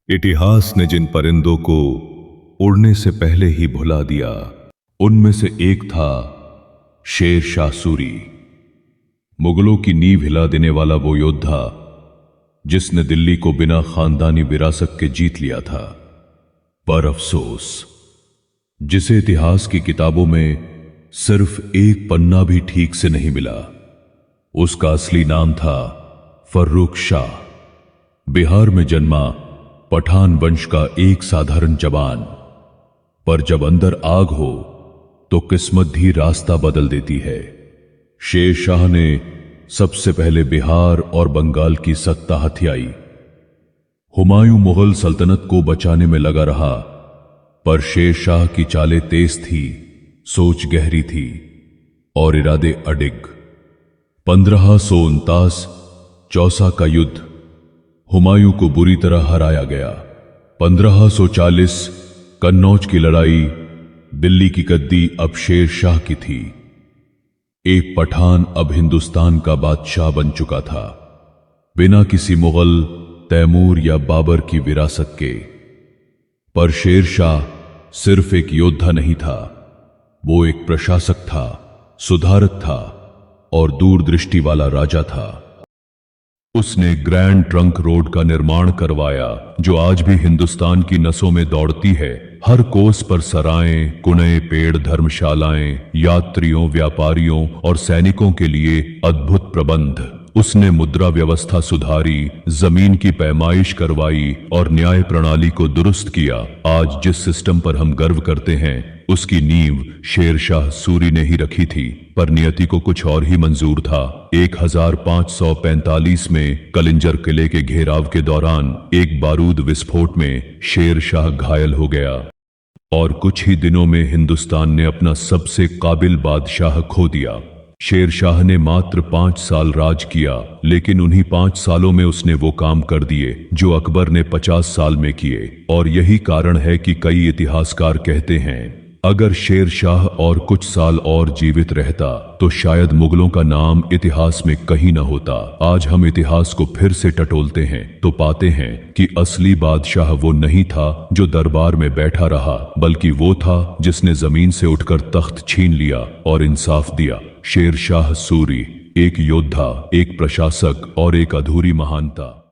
इतिहास ने जिन परिंदों को उड़ने से पहले ही भुला दिया, उनमें से एक था शेर शाह सूरी। मुगलों की नींव हिला देने वाला वो योद्धा जिसने दिल्ली को बिना खानदानी विरासत के जीत लिया था। पर अफसोस, जिसे इतिहास की किताबों में सिर्फ एक पन्ना भी ठीक से नहीं मिला। उसका असली नाम था फर्रुख शाह। बिहार में जन्मा पठान वंश का एक साधारण जवान, पर जब अंदर आग हो तो किस्मत भी रास्ता बदल देती है। शेर शाह ने सबसे पहले बिहार और बंगाल की सत्ता हथियाई। हुमायूं मुगल सल्तनत को बचाने में लगा रहा, पर शेर शाह की चालें तेज थी, सोच गहरी थी और इरादे अडिग। 1549 चौसा का युद्ध हुमायूं को बुरी तरह हराया गया। 1540 कन्नौज की लड़ाई, दिल्ली की गद्दी अब शेर शाह की थी। एक पठान अब हिंदुस्तान का बादशाह बन चुका था, बिना किसी मुगल, तैमूर या बाबर की विरासत के। पर शेर शाह सिर्फ एक योद्धा नहीं था, वो एक प्रशासक था, सुधारक था और दूरदृष्टि वाला राजा था। उसने ग्रैंड ट्रंक रोड का निर्माण करवाया, जो आज भी हिंदुस्तान की नसों में दौड़ती है। हर कोस पर सराएं, कुनए, पेड़, धर्मशालाएं, यात्रियों, व्यापारियों और सैनिकों के लिए अद्भुत प्रबंध। उसने मुद्रा व्यवस्था सुधारी, जमीन की पैमाइश करवाई और न्याय प्रणाली को दुरुस्त किया। आज जिस सिस्टम पर हम गर्व करते हैं, उसकी नींव शेर शाह सूरी ने ही रखी थी। पर नियति को कुछ और ही मंजूर था। 1545 में कलिंजर किले के घेराव के दौरान एक बारूद विस्फोट में शेर शाह घायल हो गया और कुछ ही दिनों में हिंदुस्तान ने अपना सबसे काबिल बादशाह खो दिया। शेर शाह ने मात्र 5 साल राज किया, लेकिन उन्हीं 5 सालों में उसने वो काम कर दिए जो अकबर ने 50 साल में किए। और यही कारण है कि कई इतिहासकार कहते हैं, अगर शेर शाह और कुछ साल और जीवित रहता तो शायद मुगलों का नाम इतिहास में कहीं न होता। आज हम इतिहास को फिर से टटोलते हैं तो पाते हैं कि असली बादशाह वो नहीं था जो दरबार में बैठा रहा, बल्कि वो था जिसने जमीन से उठकर तख्त छीन लिया और इंसाफ दिया। शेर शाह सूरी एक योद्धा, एक प्रशासक और एक अधूरी महानता।